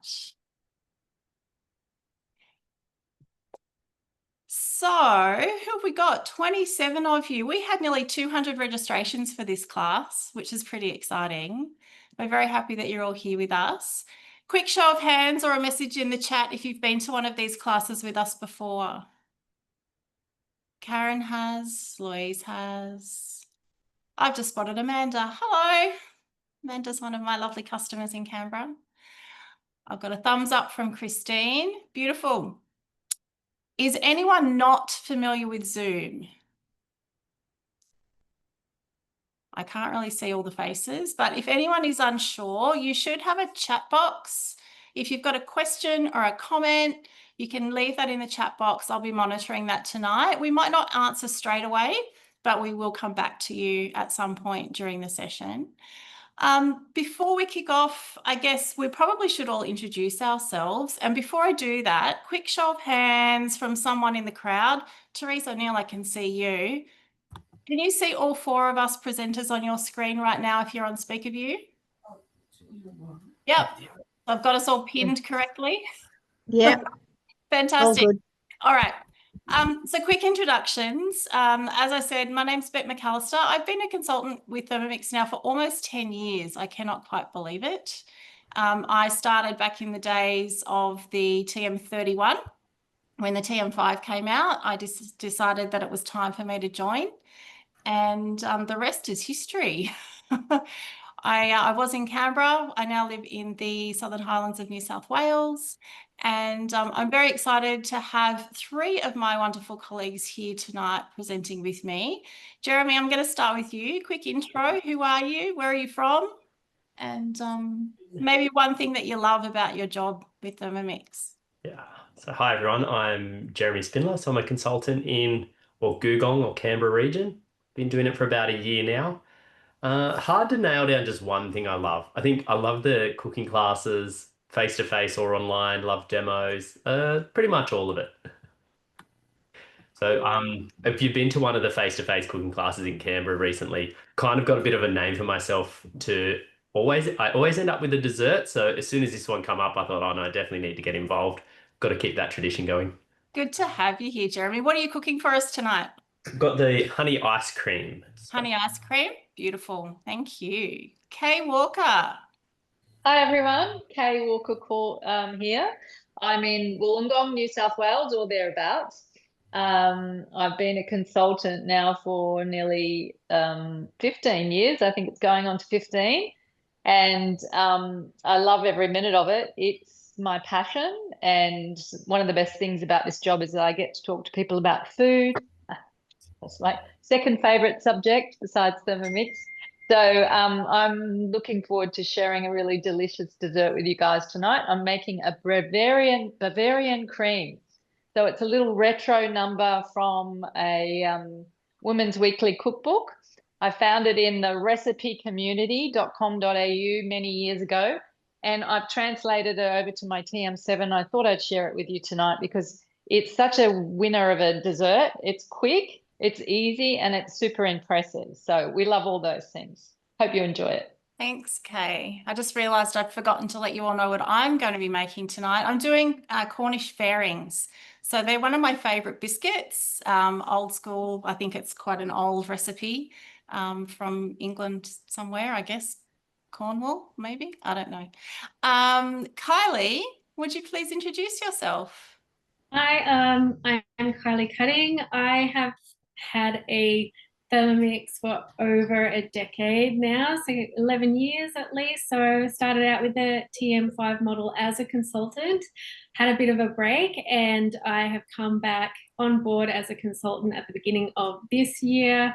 much. So, who have we got? 27 of you. We had nearly 200 registrations for this class, which is pretty exciting. We're very happy that you're all here with us. Quick show of hands or a message in the chat if you've been to one of these classes with us before. Karen has, Louise has. I've just spotted Amanda. Hello. Amanda's one of my lovely customers in Canberra. I've got a thumbs up from Christine. Beautiful. Is anyone not familiar with Zoom? I can't really see all the faces, but if anyone is unsure, you should have a chat box. If you've got a question or a comment, you can leave that in the chat box. I'll be monitoring that tonight. We might not answer straight away, but we will come back to you at some point during the session. Before we kick off, I guess we probably should all introduce ourselves. And before I do that, quick show of hands from someone in the crowd. Therese O'Neill, I can see you. Can you see all four of us presenters on your screen right now if you're on speaker view? Yep. I've got us all pinned correctly. Yeah. Fantastic. All good. All right. So quick introductions. As I said, my name's Bet McAllister. I've been a consultant with Thermomix now for almost 10 years. I cannot quite believe it. I started back in the days of the TM31. When the TM5 came out, I just decided that it was time for me to join. And the rest is history. I was in Canberra. I now live in the Southern Highlands of New South Wales. And I'm very excited to have three of my wonderful colleagues here tonight presenting with me. Jeremy, I'm going to start with you. Quick intro. Who are you? Where are you from? And maybe one thing that you love about your job with Thermomix. Yeah. So hi, everyone. I'm Jeremy Spindler. So I'm a consultant in Googong or Canberra region. Been doing it for about a year now. Hard to nail down just one thing I love. I think I love the cooking classes, face-to-face or online, love demos, pretty much all of it. So if you've been to one of the face-to-face cooking classes in Canberra recently, kind of got a bit of a name for myself I always end up with a dessert. So as soon as this one come up, I thought, oh no, I definitely need to get involved. Got to keep that tradition going. Good to have you here, Jeremy. What are you cooking for us tonight? Got the honey ice cream. Honey ice cream. Beautiful. Thank you. Kay Walker. Hi, everyone. Kay Walker here. I'm in Wollongong, New South Wales, or thereabouts. I've been a consultant now for nearly 15 years. I think it's going on to 15. And I love every minute of it. It's my passion. And one of the best things about this job is that I get to talk to people about food. That's my second favorite subject besides Thermomix. So I'm looking forward to sharing a really delicious dessert with you guys tonight. I'm making a Bavarian cream. So it's a little retro number from a Women's Weekly cookbook. I found it in the recipecommunity.com.au many years ago, and I've translated it over to my TM7. I thought I'd share it with you tonight because it's such a winner of a dessert. It's quick, it's easy, and it's super impressive. So we love all those things. Hope you enjoy it. Thanks, Kay. I just realised I'd forgotten to let you all know what I'm going to be making tonight. I'm doing Cornish fairings. So they're one of my favourite biscuits, old school. I think it's quite an old recipe from England somewhere, I guess. Cornwall, maybe? I don't know. Kylie, would you please introduce yourself? Hi, I'm Kylie Cutting. I have had a Thermomix for over a decade now, so 11 years at least. So I started out with the TM5 model as a consultant, had a bit of a break, and I have come back on board as a consultant at the beginning of this year.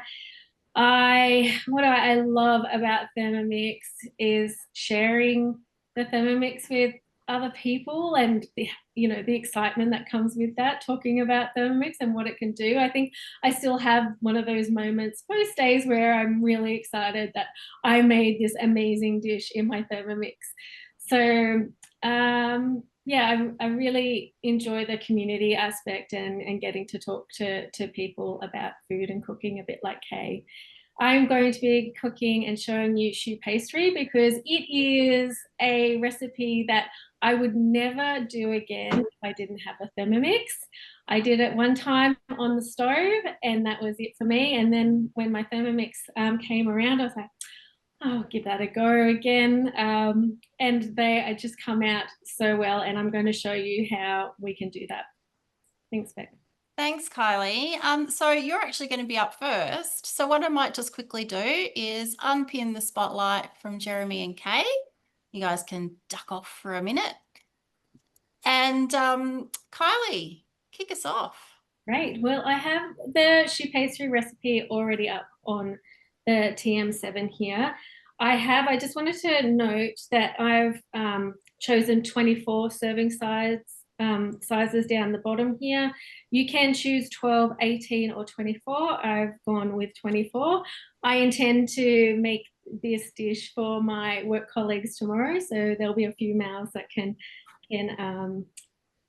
What I love about Thermomix is sharing the Thermomix with other people and the excitement that comes with that, talking about Thermomix and what it can do. I think I still have one of those moments most days where I'm really excited that I made this amazing dish in my Thermomix. So yeah, I really enjoy the community aspect and getting to talk to people about food and cooking a bit like Kay. I'm going to be cooking and showing you choux pastry because it is a recipe that I would never do again if I didn't have a Thermomix. I did it one time on the stove and that was it for me. And then when my Thermomix came around, I was like, I'll give that a go again. And they just come out so well, and I'm going to show you how we can do that. Thanks, Beck. Thanks, Kylie. So you're actually going to be up first. So what I might just quickly do is unpin the spotlight from Jeremy and Kay. You guys can duck off for a minute. And Kylie, kick us off. Great. Well, I have the choux pastry recipe already up on the TM7 here. I just wanted to note that I've chosen 24 serving sizes down the bottom here. You can choose 12, 18 or 24. I've gone with 24. I intend to make this dish for my work colleagues tomorrow, so there'll be a few mouths that can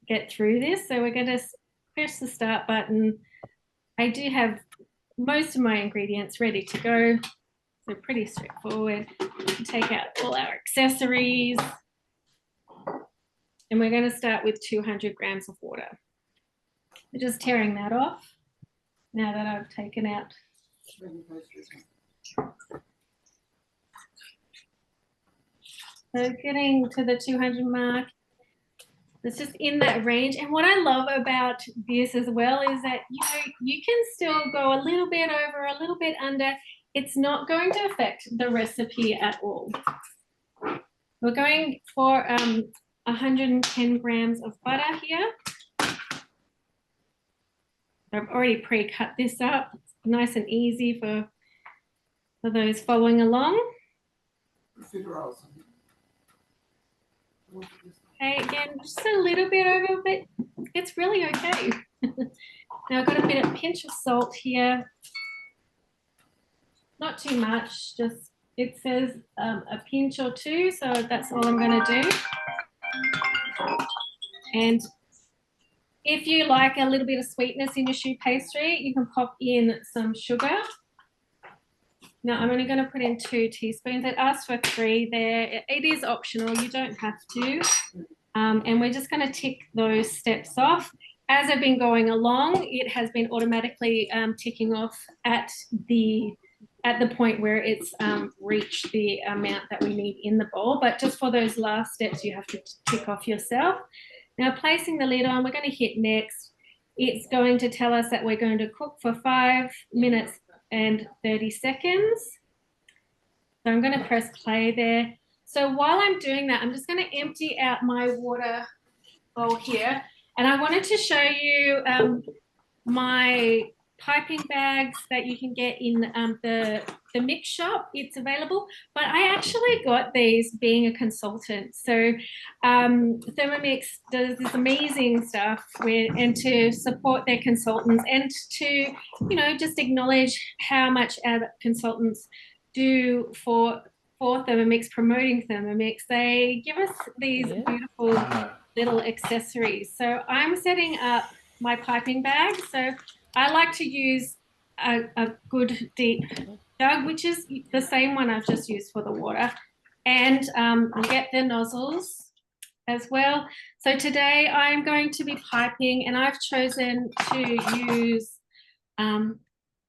get through this. So we're going to press the start button. I do have most of my ingredients ready to go, so pretty straightforward. Take out all our accessories. And we're going to start with 200 grams of water. We're just tearing that off now that I've taken out. So getting to the 200 mark, it's just in that range. And what I love about this as well is that, you know, you can still go a little bit over, a little bit under. It's not going to affect the recipe at all. We're going for 110 grams of butter here. I've already pre-cut this up. It's nice and easy for those following along. Okay, again, just a little bit over, but it's really okay. Now I've got a pinch of salt here. Not too much, just it says a pinch or two, so that's all I'm going to do. And if you like a little bit of sweetness in your choux pastry, you can pop in some sugar. Now I'm only going to put in 2 teaspoons. It asks for 3 there. It is optional, you don't have to. And we're just going to tick those steps off. As I've been going along, it has been automatically ticking off at the point where it's reached the amount that we need in the bowl. But just for those last steps, you have to tick off yourself. Now, placing the lid on, we're going to hit next. It's going to tell us that we're going to cook for 5 minutes and 30 seconds. So I'm going to press play there. So while I'm doing that, I'm just going to empty out my water bowl here. And I wanted to show you my piping bags that you can get in the mix shop. It's available, but I actually got these being a consultant. So Thermomix does this amazing stuff and to support their consultants and to, you know, just acknowledge how much our consultants do for Thermomix, promoting Thermomix. They give us these beautiful little accessories. So I'm setting up my piping bag. So I like to use a good deep jug, which is the same one I've just used for the water. And you get the nozzles as well. So today I'm going to be piping, and I've chosen to use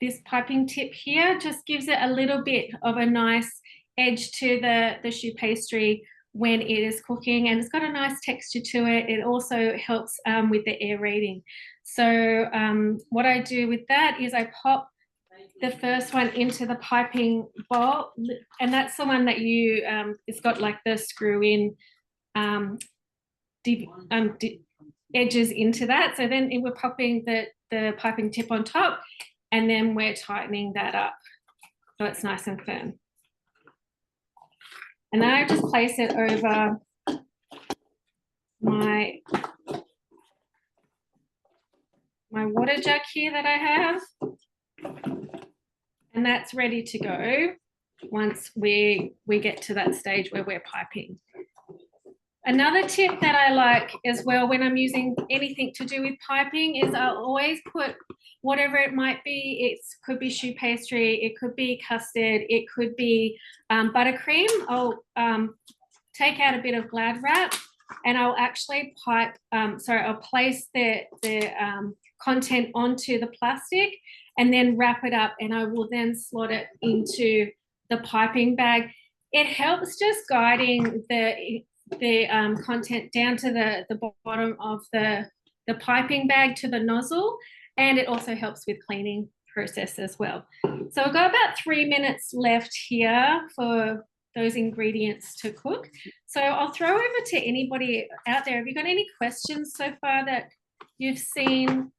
this piping tip here. Just gives it a little bit of a nice edge to the choux pastry when it is cooking, and it's got a nice texture to it. It also helps with the aerating. So what I do with that is I pop the first one into the piping bowl, and that's the one that you it's got like the screw in edges into that. So then we're popping the piping tip on top, and then we're tightening that up so it's nice and firm. And then I just place it over my water jug here that I have. And that's ready to go once we get to that stage where we're piping. Another tip that I like as well when I'm using anything to do with piping is I'll always put whatever it might be. It could be choux pastry, it could be custard, it could be buttercream. I'll take out a bit of Glad wrap and I'll actually I'll place the content onto the plastic and then wrap it up, and I will then slot it into the piping bag. It helps just guiding the content down to the bottom of the piping bag to the nozzle, and it also helps with cleaning process as well. So I've got about 3 minutes left here for those ingredients to cook. So I'll throw over to anybody out there. Have you got any questions so far that you've seen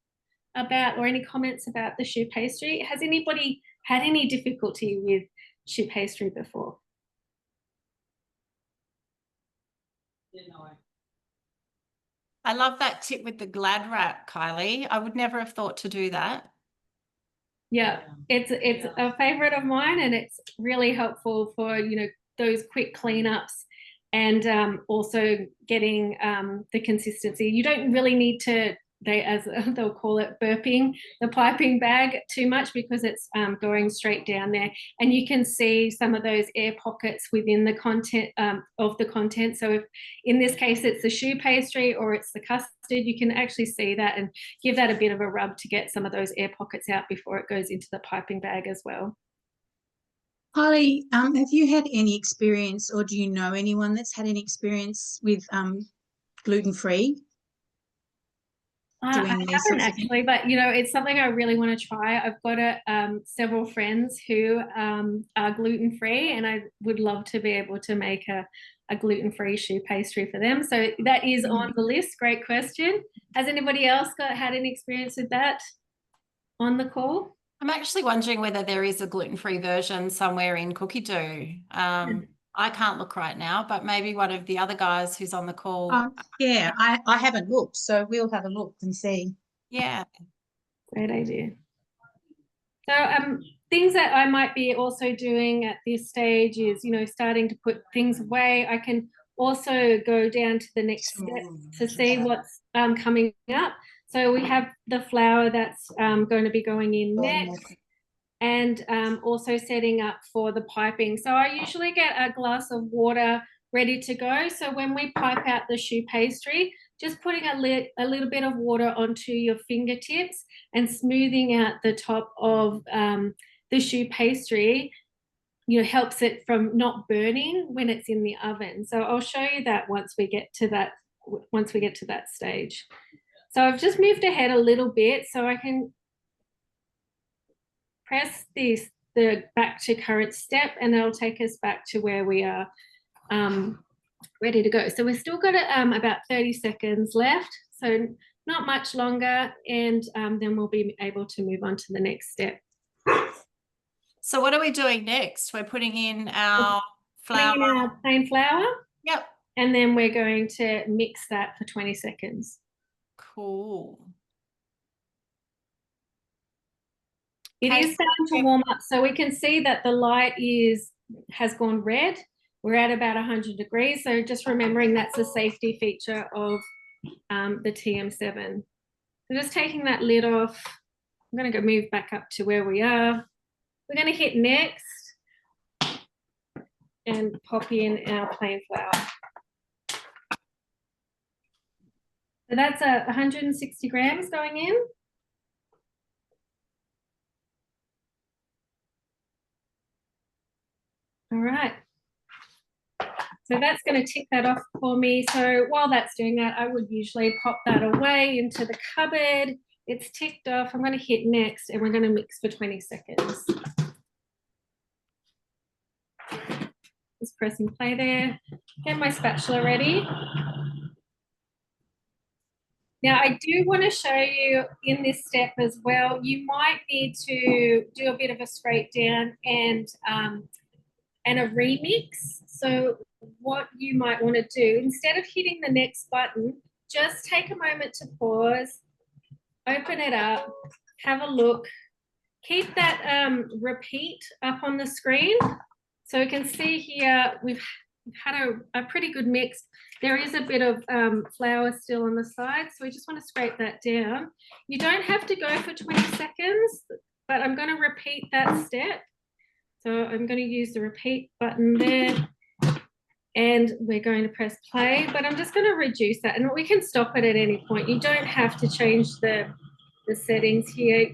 about, or any comments about the choux pastry? Has anybody had any difficulty with choux pastry before? I love that tip with the Glad wrap, Kylie. I would never have thought to do that. Yeah, it's a favorite of mine, and it's really helpful for, you know, those quick cleanups, and also getting the consistency. You don't really need to, as they'll call it, burping the piping bag too much, because it's going straight down there, and you can see some of those air pockets within the content of the content. So if in this case it's the choux pastry or it's the custard, you can actually see that and give that a bit of a rub to get some of those air pockets out before it goes into the piping bag as well. Kylie, have you had any experience, or do you know anyone that's had any experience with gluten-free? I haven't actually, but you know, it's something I really want to try. I've got several friends who are gluten-free, and I would love to be able to make a gluten-free choux pastry for them. So that is on the list. Great question. Has anybody else had any experience with that on the call? I'm actually wondering whether there is a gluten-free version somewhere in Cookie Dough. I can't look right now, but maybe one of the other guys who's on the call. Yeah, I haven't looked, so we'll have a look and see. Yeah. Great idea. So things that I might be also doing at this stage is, you know, starting to put things away. I can also go down to the next step to see what's coming up. So we have the flour that's going to be going in next, and also setting up for the piping. So I usually get a glass of water ready to go. So when we pipe out the choux pastry, just putting a little bit of water onto your fingertips and smoothing out the top of the choux pastry, you know, helps it from not burning when it's in the oven. So I'll show you that once we get to that stage. So I've just moved ahead a little bit, so I can press the back to current step, and it'll take us back to where we are ready to go. So we've still got about 30 seconds left, so not much longer, and then we'll be able to move on to the next step. So what are we doing next? We're putting in our flour. Putting in our plain flour. Yep. And then we're going to mix that for 20 seconds. Cool. It is starting to warm up, so we can see that the light has gone red. We're at about 100 degrees, so just remembering that's a safety feature of the TM7. So just taking that lid off, I'm going to go move back up to where we are. We're going to hit next and pop in our plain flour. So that's 160 grams going in. All right. So that's going to tick that off for me. So while that's doing that, I would usually pop that away into the cupboard. It's ticked off. I'm going to hit next, and we're going to mix for 20 seconds. Just pressing play there. Get my spatula ready. Now, I do want to show you in this step as well, you might need to do a bit of a scrape down and a remix. So what you might want to do, instead of hitting the next button, just take a moment to pause, open it up, have a look, keep that repeat up on the screen. So you can see here, we've had a pretty good mix. There is a bit of flour still on the side, so we just want to scrape that down. You don't have to go for 20 seconds, but I'm going to repeat that step. So I'm going to use the repeat button there. and we're going to press play, but I'm just going to reduce that, and we can stop it at any point. You don't have to change the settings here,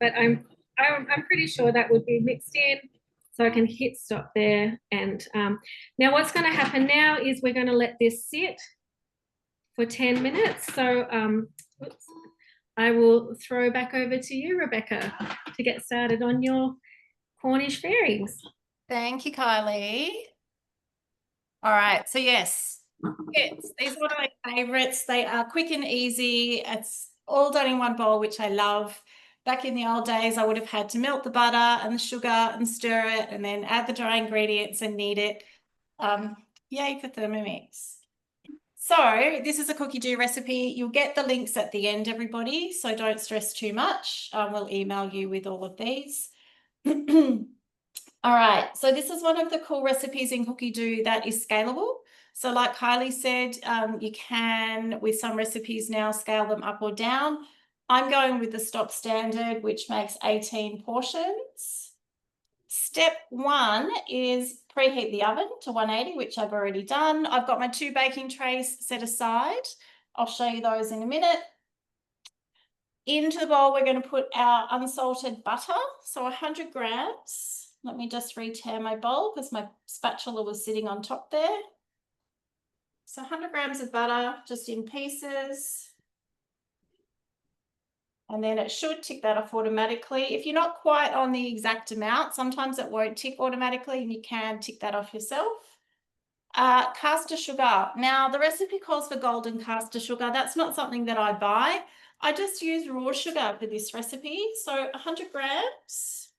but I'm pretty sure that would be mixed in. So I can hit stop there. And now what's going to happen now is we're going to let this sit for 10 minutes. So oops, I will throw back over to you, Rebecca, to get started on your Cornish fairings. Thank you, Kylie. All right, so yes, these are one of my favorites. They are quick and easy. It's all done in one bowl, which I love. Back in the old days, I would have had to melt the butter and the sugar and stir it and then add the dry ingredients and knead it. Yay for Thermomix. So this is a cookie dough recipe. You'll get the links at the end, everybody, so don't stress too much. We'll email you with all of these. All right, so this is one of the cool recipes in Cookie Dough that is scalable. So like Kylie said, you can, with some recipes now, scale them up or down. I'm going with the stock standard, which makes 18 portions. Step 1 is preheat the oven to 180, which I've already done. I've got my 2 baking trays set aside. I'll show you those in a minute. Into the bowl, we're going to put our unsalted butter, so 100 grams. Let me just re-tear my bowl because my spatula was sitting on top there. So 100 grams of butter, just in pieces. And then it should tick that off automatically. If you're not quite on the exact amount, sometimes it won't tick automatically and you can tick that off yourself. Caster sugar. Now, the recipe calls for golden caster sugar. That's not something that I buy. I just use raw sugar for this recipe. So 100 grams.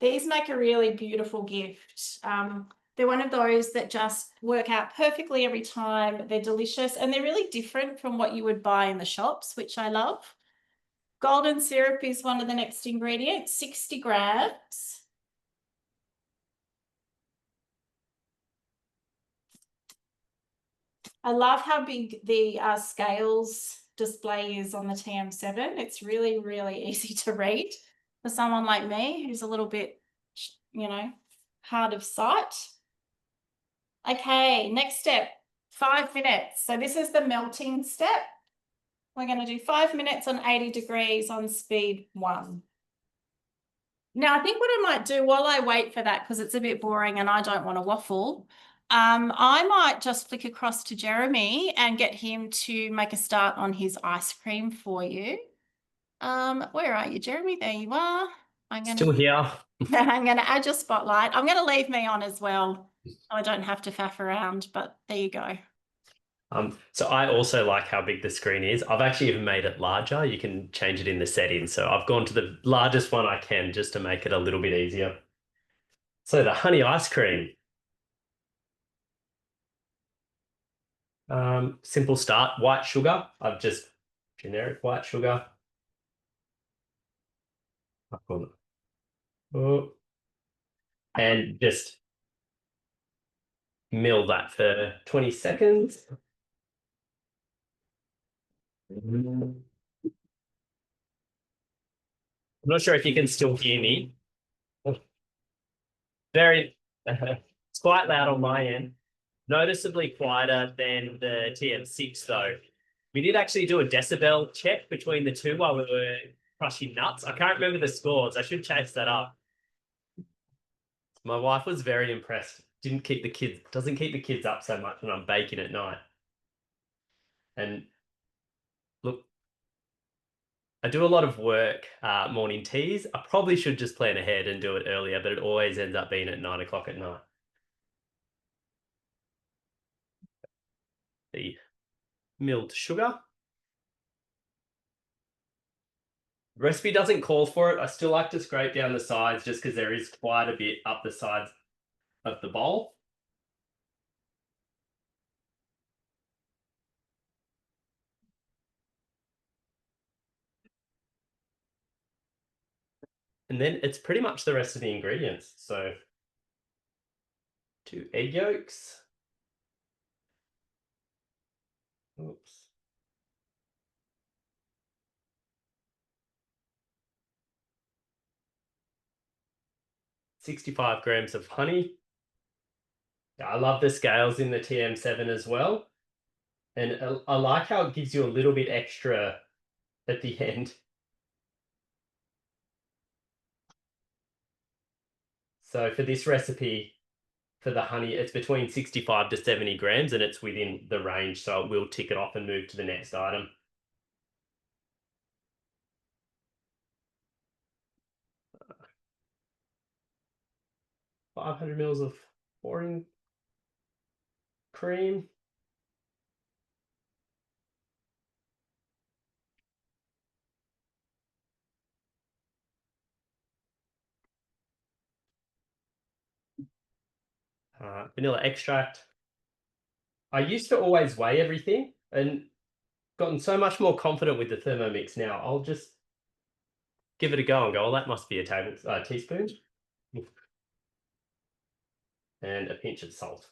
These make a really beautiful gift. They're one of those that just work out perfectly every time. They're delicious and they're really different from what you would buy in the shops, which I love. Golden syrup is one of the next ingredients, 60 grams. I love how big the scales display is on the TM7. It's really, really easy to read for someone like me who's a little bit, you know, hard of sight. Okay, next step, 5 minutes. So this is the melting step. We're going to do 5 minutes on 80 degrees on speed 1. Now, I think what I might do while I wait for that, because it's a bit boring and I don't want to waffle, I might just flick across to Jeremy and get him to make a start on his ice cream for you. Where are you, Jeremy? There you are. Still here. I'm going to add your spotlight. I'm going to leave me on as well. I don't have to faff around, but there you go. So I also like how big the screen is. I've actually even made it larger. You can change it in the settings. So I've gone to the largest one I can just to make it a little bit easier. So the honey ice cream. Simple start, white sugar. I've just generic white sugar. Oh. And just mill that for 20 seconds. I'm not sure if you can still hear me. It's quite loud on my end. Noticeably quieter than the TM6 though. We did actually do a decibel check between the two while we were crushing nuts. I can't remember the scores. I should chase that up. My wife was very impressed. Doesn't keep the kids up so much when I'm baking at night. And look, I do a lot of work morning teas. I probably should just plan ahead and do it earlier, but it always ends up being at 9 o'clock at night. The milled sugar. The recipe doesn't call for it. I still like to scrape down the sides just because there is quite a bit up the sides of the bowl. And then it's pretty much the rest of the ingredients. So 2 egg yolks. Oops. 65 grams of honey. Yeah, I love the scales in the TM7 as well. And I like how it gives you a little bit extra at the end. So for this recipe, for the honey, it's between 65 to 70 grams and it's within the range. So we'll tick it off and move to the next item. Uh, 500 mils of pouring cream. Vanilla extract. I used to always weigh everything and gotten so much more confident with the Thermomix now. I'll just give it a go and go, well, that must be a teaspoon. And a pinch of salt.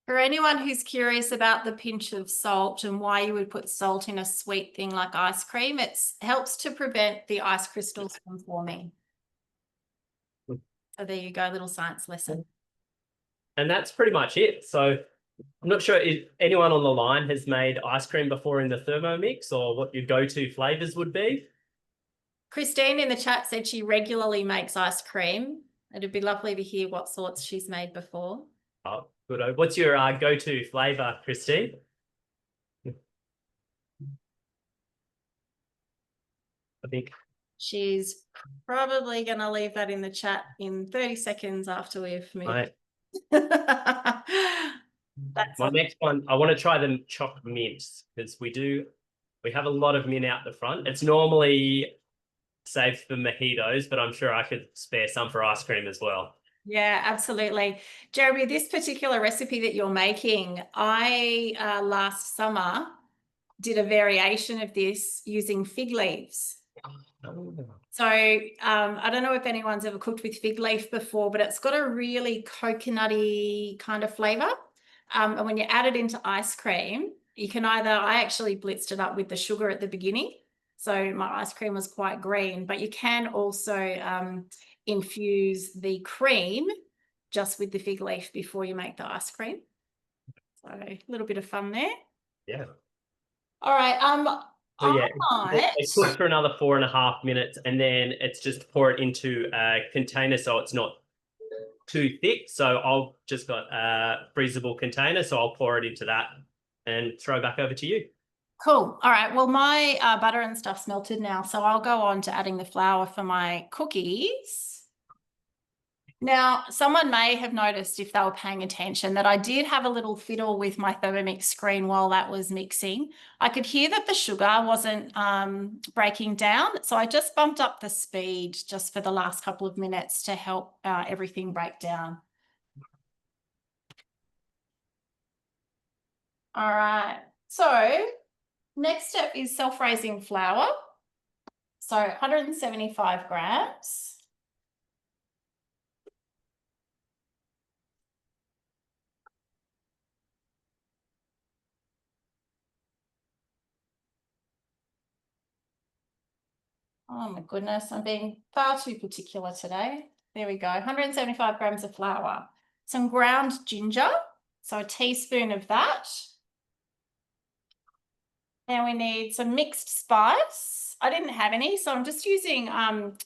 For anyone who's curious about the pinch of salt and why you would put salt in a sweet thing like ice cream, it helps to prevent the ice crystals from forming. So there you go, little science lesson. And that's pretty much it. So I'm not sure if anyone on the line has made ice cream before in the Thermomix or what your go-to flavors would be. Christine in the chat said she regularly makes ice cream. It'd be lovely to hear what sorts she's made before. Oh, good. What's your go-to flavor, Christine? I think she's probably going to leave that in the chat in 30 seconds after we've moved. That's my next one. I want to try the chopped mints because we have a lot of mint out the front. It's normally saved for mojitos, but I'm sure I could spare some for ice cream as well. Yeah, absolutely. Jeremy, this particular recipe that you're making, I last summer did a variation of this using fig leaves. So I don't know if anyone's ever cooked with fig leaf before, but it's got a really coconutty kind of flavor. And when you add it into ice cream, you can I actually blitzed it up with the sugar at the beginning. So my ice cream was quite green, but you can also infuse the cream just with the fig leaf before you make the ice cream. So a little bit of fun there. Yeah. All right. So yeah, it's cooked for another 4.5 minutes, and then it's just pour it into a container so it's not too thick. So I'll just got a freezable container, so I'll pour it into that and throw back over to you. Cool. All right. Well, my butter and stuff's melted now, so I'll go on to adding the flour for my cookies. Now, someone may have noticed if they were paying attention that I did have a little fiddle with my Thermomix screen while that was mixing. I could hear that the sugar wasn't breaking down, so I just bumped up the speed just for the last couple of minutes to help everything break down. All right. So next step is self-raising flour. So 175 grams. Oh my goodness, I'm being far too particular today. There we go, 175 grams of flour. Some ground ginger, so a teaspoon of that. And we need some mixed spice. I didn't have any, so I'm just using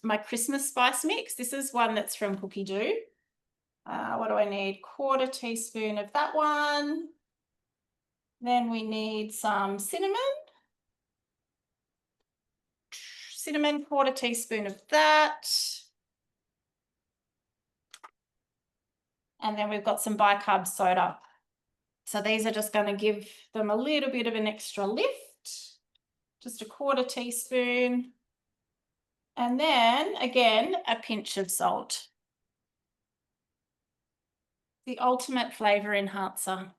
my Christmas spice mix. This is one that's from Cookie Do. What do I need? 1/4 teaspoon of that one. Then we need some cinnamon. Cinnamon, 1/4 teaspoon of that. And then we've got some bicarb soda. So these are just going to give them a little bit of an extra lift. Just a 1/4 teaspoon. And then again, a pinch of salt. The ultimate flavor enhancer.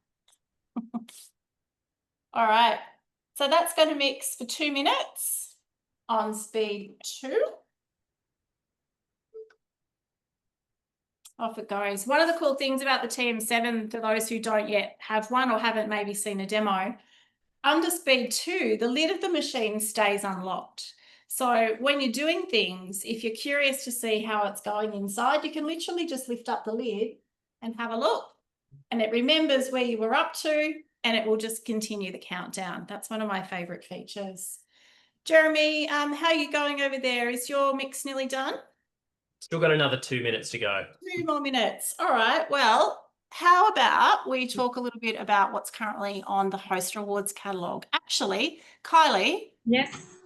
All right. So that's going to mix for 2 minutes on speed 2. Off it goes. One of the cool things about the TM7, for those who don't yet have one or haven't maybe seen a demo, under speed 2, the lid of the machine stays unlocked. So when you're doing things, if you're curious to see how it's going inside, you can literally just lift up the lid and have a look. And it remembers where you were up to, and it will just continue the countdown. That's one of my favourite features. Jeremy, how are you going over there? Is your mix nearly done? Still got another 2 minutes to go. 2 more minutes. All right. Well, how about we talk a little bit about what's currently on the Host Rewards catalogue? Actually, Kylie, Yes.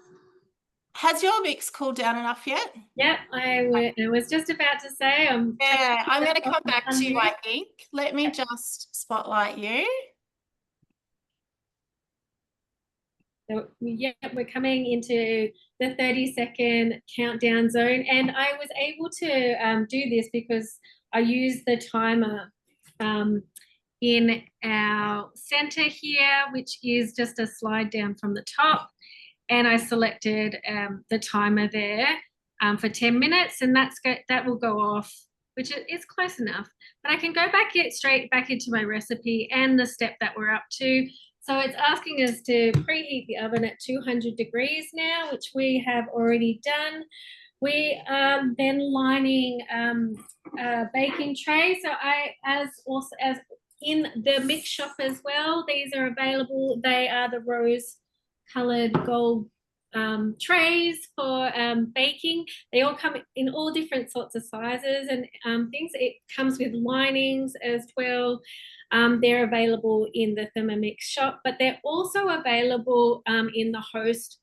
has your mix cooled down enough yet? Yep. I was just about to say Yeah, I'm going to come off back to you, unmute. I think. Let me just spotlight you. So, yeah, we're coming into the 30-second countdown zone, and I was able to do this because I used the timer in our center here, which is just a slide down from the top, and I selected the timer there for 10 minutes, and that will go off, which is close enough. But I can go straight back into my recipe and the step that we're up to. So it's asking us to preheat the oven at 200 degrees now, which we have already done. We are then lining a baking tray. So as in the mix shop as well, these are available. They are the rose-colored gold trays for baking. They all come in all different sorts of sizes and things. It comes with linings as well. They're available in the Thermomix shop, but they're also available in the Host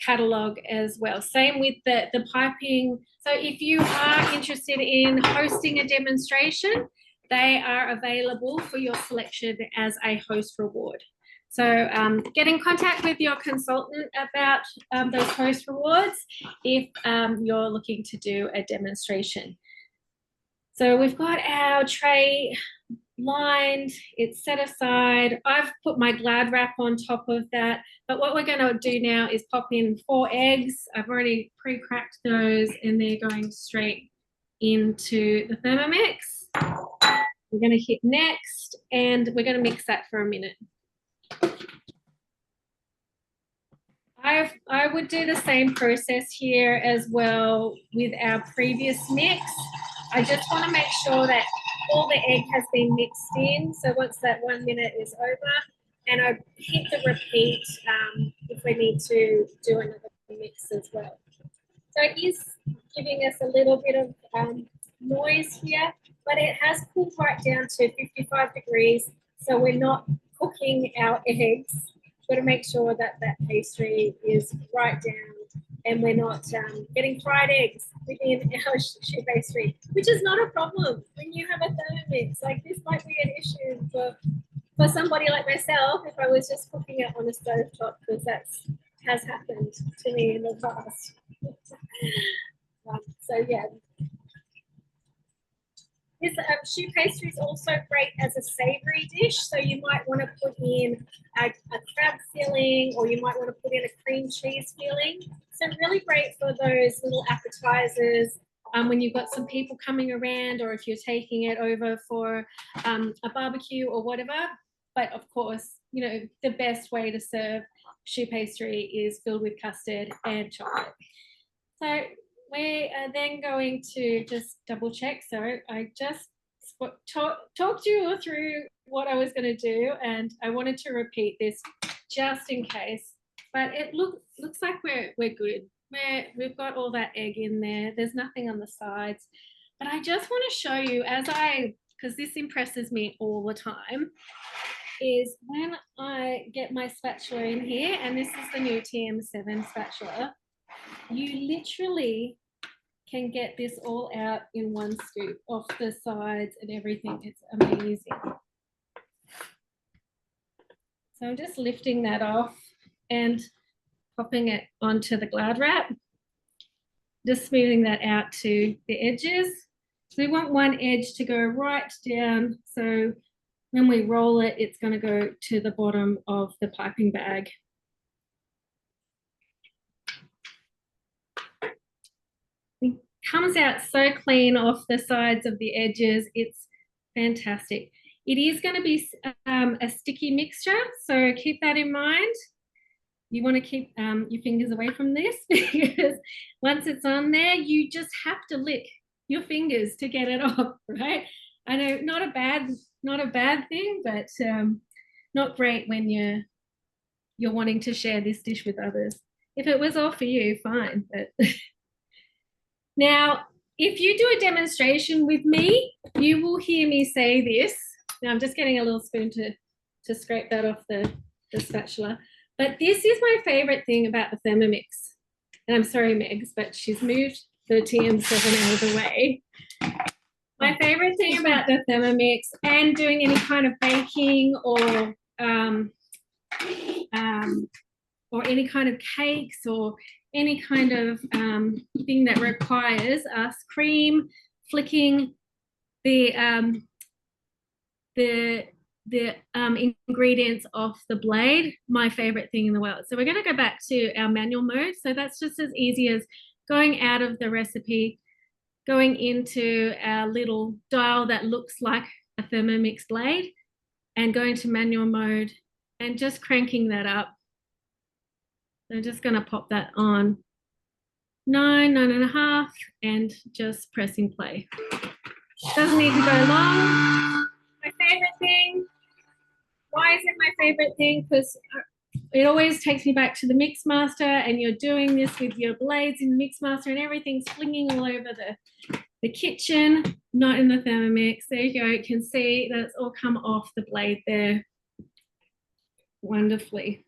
catalog as well. Same with the piping. So if you are interested in hosting a demonstration, they are available for your selection as a Host reward. So get in contact with your consultant about those Host rewards if you're looking to do a demonstration. So we've got our tray lined, it's set aside. I've put my Glad wrap on top of that, but what we're going to do now is pop in 4 eggs. I've already pre-cracked those and they're going straight into the Thermomix. We're going to hit next and we're going to mix that for a minute. I would do the same process here as well with our previous mix. I just want to make sure that all the egg has been mixed in. So once that 1 minute is over, and I hit the repeat if we need to do another mix as well. So it is giving us a little bit of noise here, but it has cooled right down to 55 degrees. So we're not cooking our eggs. We've got to make sure that that pastry is right down and we're not getting fried eggs within our choux pastry, which is not a problem when you have a Thermomix. Like this might be an issue for somebody like myself if I was just cooking it on a stove top, because that has happened to me in the past. So yeah. This choux pastry is also great as a savoury dish. So you might want to put in a crab filling, or you might want to put in a cream cheese filling. So really great for those little appetizers when you've got some people coming around, or if you're taking it over for a barbecue or whatever. But of course, you know, the best way to serve choux pastry is filled with custard and chocolate. So we are then going to just double check. So I just talked you through what I was going to do, and I wanted to repeat this just in case. But it looks like we're good. We've got all that egg in there. There's nothing on the sides. But I just want to show you, because this impresses me all the time, is when I get my spatula in here, and this is the new TM7 spatula, you literally can get this all out in one scoop off the sides and everything. It's amazing. So I'm just lifting that off and popping it onto the Glad wrap, just smoothing that out to the edges. So we want one edge to go right down, so when we roll it, it's going to go to the bottom of the piping bag. It comes out so clean off the sides of the edges. It's fantastic. It is going to be a sticky mixture, so keep that in mind. You want to keep your fingers away from this because once it's on there, you just have to lick your fingers to get it off, right? I know, not a bad thing, but not great when you're wanting to share this dish with others. If it was all for you, fine. But now, if you do a demonstration with me, you will hear me say this. Now I'm just getting a little spoon to scrape that off the spatula. But this is my favorite thing about the Thermomix. And I'm sorry, Megs, but she's moved the TM7 out of the way. My favorite thing about the Thermomix and doing any kind of baking or any kind of cakes or any kind of thing that requires us cream, flicking the ingredients off the blade, my favorite thing in the world. So we're going to go back to our manual mode. So that's just as easy as going out of the recipe, going into our little dial that looks like a Thermomix blade, and going to manual mode and just cranking that up. So I'm just going to pop that on 9.5, and just pressing play. Doesn't need to go long. My favorite thing. Why is it my favorite thing? Because it always takes me back to the Mixmaster, and you're doing this with your blades in the Mixmaster and everything's flinging all over the kitchen, not in the Thermomix. There you go. You can see that it's all come off the blade there wonderfully.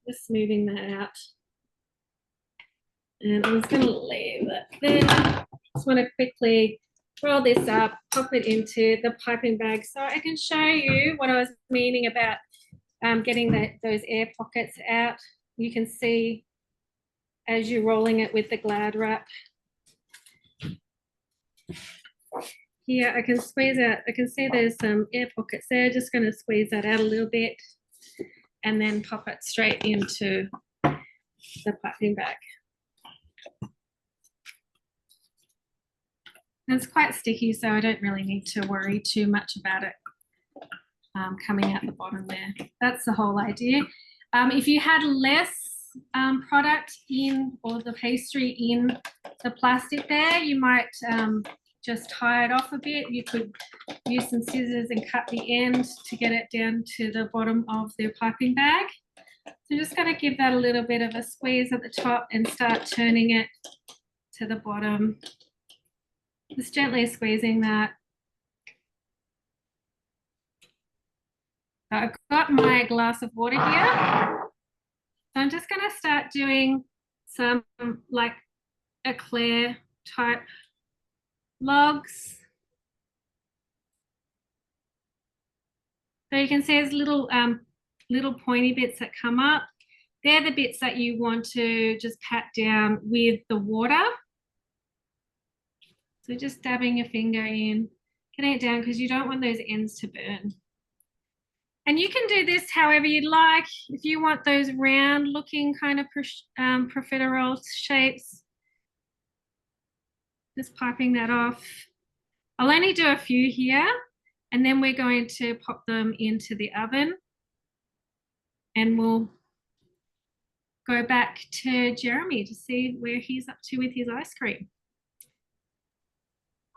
Just smoothing that out. And I'm just going to leave it there. Just want to quickly roll this up, pop it into the piping bag so I can show you what I was meaning about getting those air pockets out. You can see as you're rolling it with the Glad wrap. Here I can squeeze out, I can see there's some air pockets there. Just going to squeeze that out a little bit and then pop it straight into the piping bag. It's quite sticky, so I don't really need to worry too much about it coming out the bottom there. That's the whole idea. If you had less product in, or the pastry in the plastic there, you might just tie it off a bit. You could use some scissors and cut the end to get it down to the bottom of the piping bag. So just going to give that a little bit of a squeeze at the top and start turning it to the bottom. Just gently squeezing that. I've got my glass of water here. So I'm just going to start doing some like eclair type logs. So you can see there's little pointy bits that come up. They're the bits that you want to just pat down with the water. So just dabbing your finger in, getting it down because you don't want those ends to burn. And you can do this however you'd like. If you want those round looking kind of profiterole shapes, just piping that off. I'll only do a few here, and then we're going to pop them into the oven, and we'll go back to Jeremy to see where he's up to with his ice cream.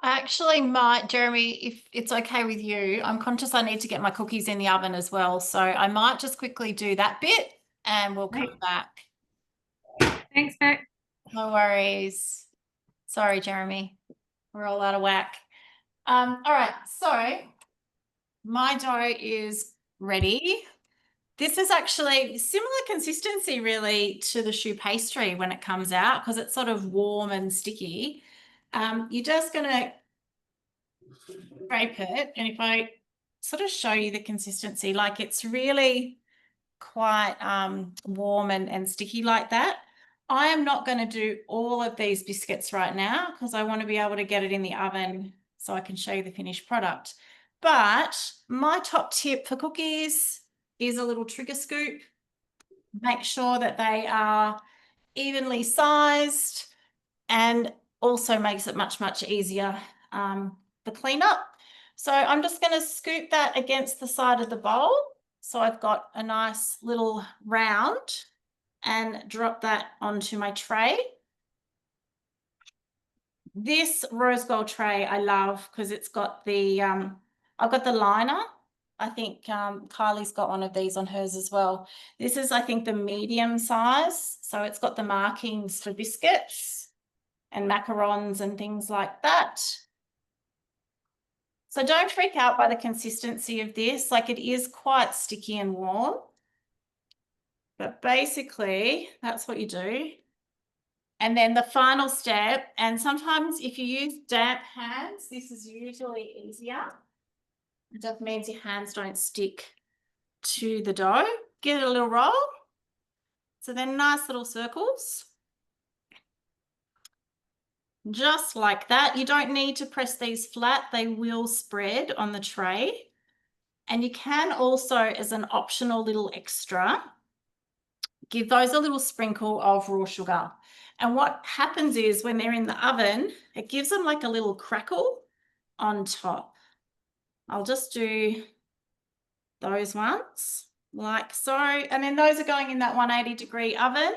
I actually might, Jeremy, if it's okay with you, I'm conscious I need to get my cookies in the oven as well. So I might just quickly do that bit and we'll come back. Thanks, Beck. No worries. Sorry, Jeremy. We're all out of whack. All right, so my dough is ready. This is actually similar consistency really to the choux pastry when it comes out because it's sort of warm and sticky. You're just going to scrape it, and if I sort of show you the consistency, like it's really quite warm and sticky like that. I am not going to do all of these biscuits right now because I want to be able to get it in the oven so I can show you the finished product. But my top tip for cookies is a little trigger scoop. Make sure that they are evenly sized, and also makes it much, much easier the cleanup. So I'm just going to scoop that against the side of the bowl. So I've got a nice little round and drop that onto my tray. This rose gold tray I love because it's got the, I've got the liner. I think Kylie's got one of these on hers as well. This is, I think, the medium size. So it's got the markings for biscuits and macarons and things like that. So don't freak out by the consistency of this. Like, it is quite sticky and warm. But basically, that's what you do. And then the final step, and sometimes if you use damp hands, this is usually easier. It just means your hands don't stick to the dough. Give it a little roll. So then nice little circles. Just like that. You don't need to press these flat. They will spread on the tray. And you can also, as an optional little extra, give those a little sprinkle of raw sugar. And what happens is when they're in the oven, it gives them like a little crackle on top. I'll just do those ones like so. And then those are going in that 180-degree oven.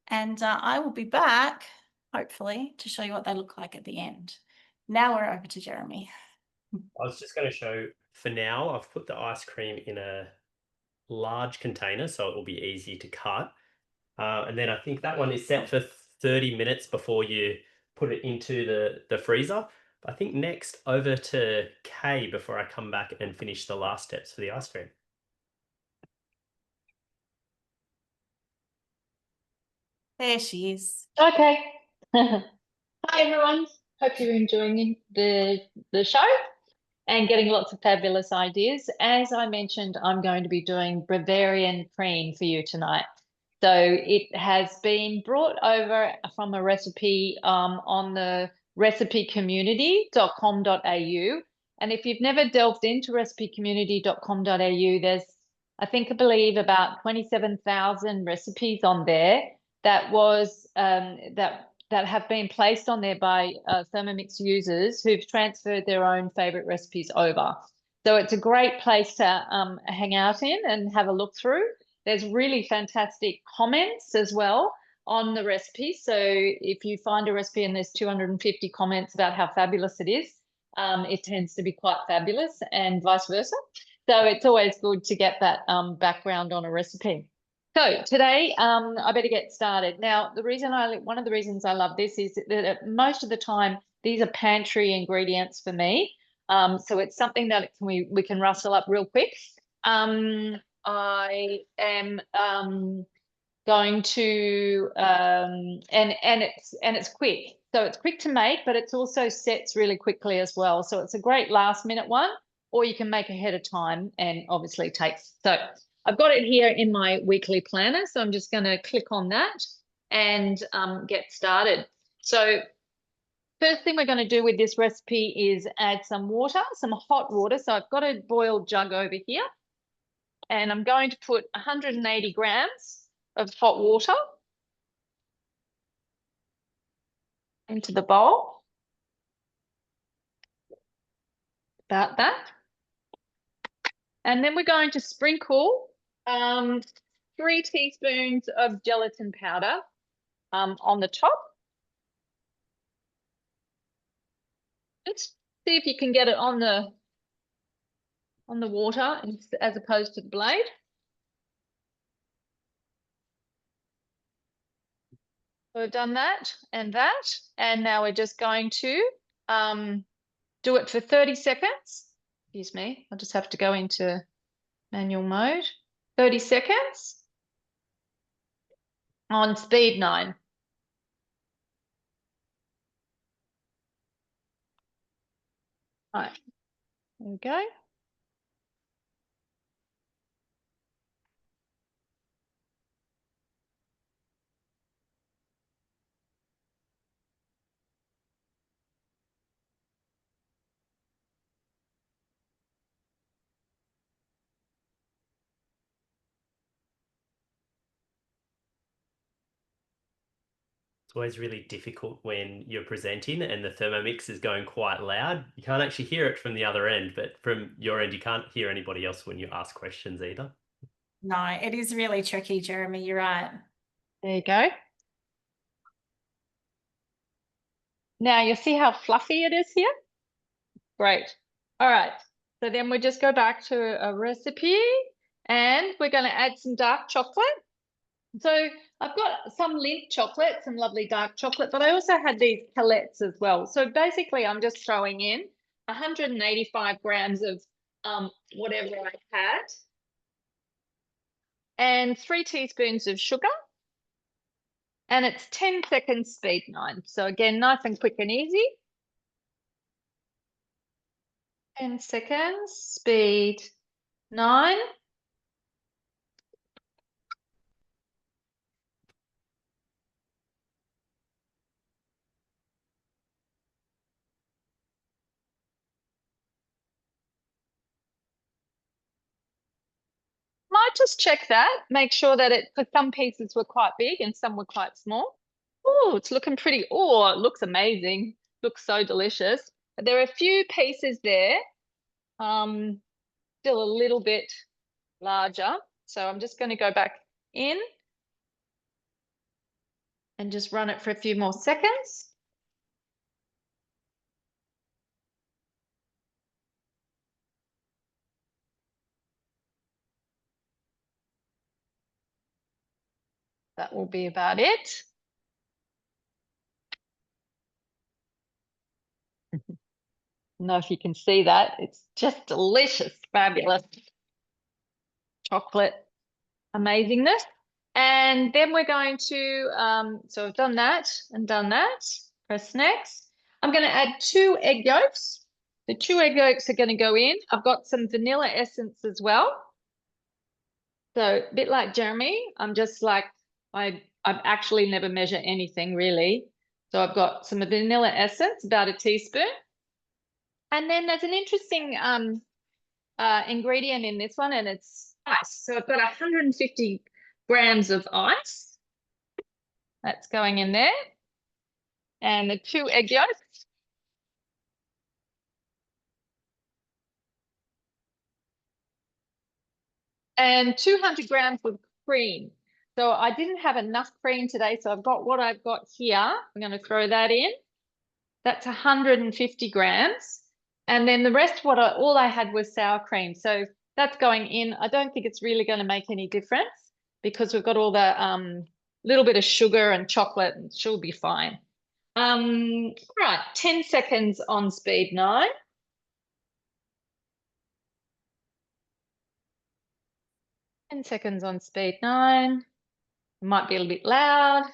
And I will be back, hopefully, to show you what they look like at the end. Now we're over to Jeremy. I was just going to show, for now, I've put the ice cream in a large container so it will be easy to cut. And then I think that one is set for 30 minutes before you put it into the freezer. I think next over to Kay before I come back and finish the last steps for the ice cream. There she is. Okay. Hi everyone. Hope you're enjoying the show and getting lots of fabulous ideas. As I mentioned, I'm going to be doing Bavarian cream for you tonight. So it has been brought over from a recipe on the recipecommunity.com.au. And if you've never delved into recipecommunity.com.au, there's, I believe about 27,000 recipes on there that was that have been placed on there by Thermomix users who've transferred their own favorite recipes over. So it's a great place to hang out in and have a look through. There's really fantastic comments as well on the recipe. So if you find a recipe and there's 250 comments about how fabulous it is, it tends to be quite fabulous and vice versa. So it's always good to get that background on a recipe. So today, I better get started. Now, one of the reasons I love this is that most of the time, these are pantry ingredients for me. So it's something that we can rustle up real quick. I am going to and it's quick. So it's quick to make, but it's also sets really quickly as well. So it's a great last minute one, or you can make ahead of time and obviously takes. So I've got it here in my weekly planner. So I'm just going to click on that and get started. So first thing we're going to do with this recipe is add some water, some hot water. So I've got a boiled jug over here. And I'm going to put 180 grams of hot water into the bowl. About that. And then we're going to sprinkle 3 teaspoons of gelatin powder on the top. Let's see if you can get it on the water as opposed to the blade. So we've done that, and now we're just going to do it for 30 seconds. Excuse me, I'll just have to go into manual mode. 30 seconds on speed 9. All right, there we go. It's always really difficult when you're presenting and the Thermomix is going quite loud. You can't actually hear it from the other end, but from your end, you can't hear anybody else when you ask questions either. No, it is really tricky, Jeremy. You're right. There you go. Now you see how fluffy it is here? Great. All right. So then we just go back to a recipe and we're going to add some dark chocolate. So I've got some Lindt chocolate, some lovely dark chocolate, but I also had these Calettes as well. So basically I'm just throwing in 185 grams of whatever I had and 3 teaspoons of sugar. And it's 10 seconds speed 9. So again, nice and quick and easy. 10 seconds, speed 9. Might just check that, make sure that because some pieces were quite big and some were quite small. Oh, it's looking pretty. Oh, it looks amazing. Looks so delicious. But there are a few pieces there, still a little bit larger. So I'm just going to go back in and just run it for a few more seconds. That will be about it. I don't know if you can see that. It's just delicious, fabulous chocolate amazingness. And then we're going to, so I've done that and done that. Press next. I'm going to add 2 egg yolks. The 2 egg yolks are going to go in. I've got some vanilla essence as well. So a bit like Jeremy, I'm just like, I've actually never measure anything really. So I've got some vanilla essence, about a teaspoon. And then there's an interesting ingredient in this one, and it's ice. So I've got 150 grams of ice. That's going in there. And the 2 egg yolks. And 200 grams of cream. So I didn't have enough cream today, so I've got what I've got here. I'm going to throw that in. That's 150 grams. And then the rest, all I had was sour cream. So that's going in. I don't think it's really going to make any difference because we've got all the little bit of sugar and chocolate, and she'll be fine. All right, 10 seconds on speed 9. Ten seconds on speed 9. It might be a little bit loud.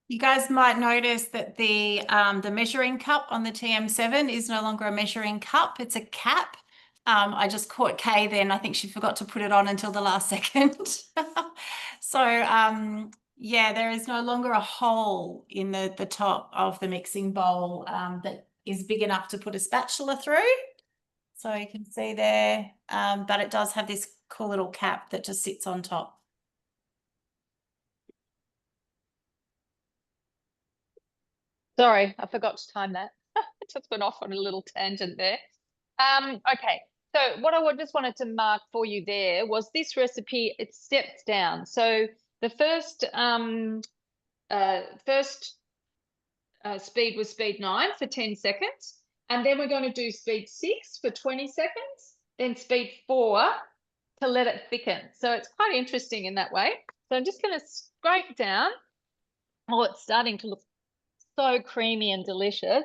You guys might notice that the measuring cup on the TM7 is no longer a measuring cup, it's a cap. I just caught Kay then. I think she forgot to put it on until the last second. So yeah, there is no longer a hole in the top of the mixing bowl that is big enough to put a spatula through. So you can see there, but it does have this cool little cap that just sits on top. Sorry, I forgot to time that. It just went off on a little tangent there. Okay, so what I just wanted to mark for you there was this recipe, it steps down. So the first speed was speed 9 for 10 seconds. And then we're going to do speed 6 for 20 seconds, then speed 4 to let it thicken. So it's quite interesting in that way. So I'm just going to scrape down. Oh, it's starting to look so creamy and delicious.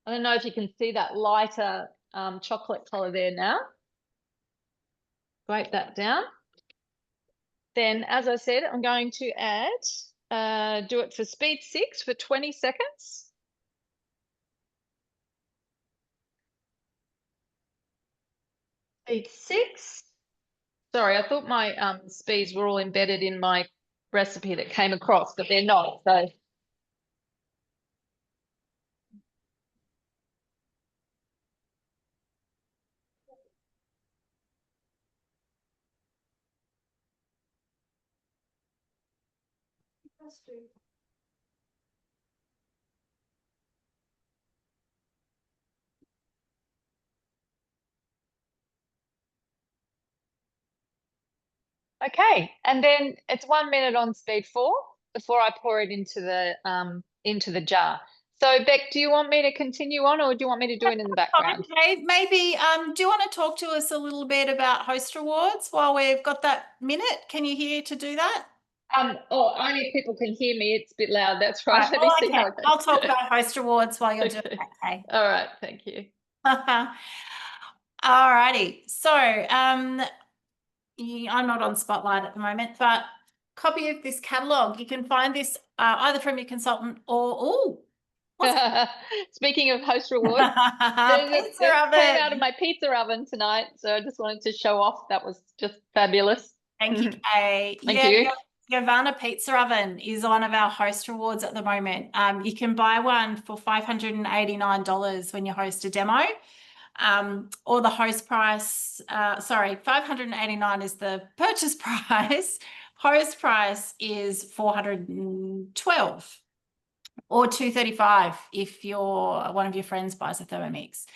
I don't know if you can see that lighter chocolate color there now. Scrape that down. Then, as I said, I'm going to add, do it for speed 6 for 20 seconds. Speed 6. Sorry, I thought my speeds were all embedded in my recipe that came across, but they're not. So Okay, and then it's 1 minute on speed 4 before I pour it into the jar. So Beck, do you want me to continue on, or do you want me to do it in the background? Okay, maybe do you want to talk to us a little bit about host rewards while we've got that minute? Can you hear to do that? Only if people can hear me. It's a bit loud. That's right. Right, Let me well, see okay, how it goes. I'll talk about host rewards while you're doing Okay. that. Okay. All right, thank you. All righty. So, I'm not on Spotlight at the moment, but copy of this catalog. You can find this either from your consultant or Speaking of host rewards, pizza came out of oven. my pizza oven tonight, so I just wanted to show off. That was just fabulous. Thank you, Kay. Thank Yeah, you. Giovanna Pizza Oven is one of our host rewards at the moment. You can buy one for $589 when you host a demo. Or the host price, $589 is the purchase price. Host price is $412 or $235 if one of your friends buys a Thermomix.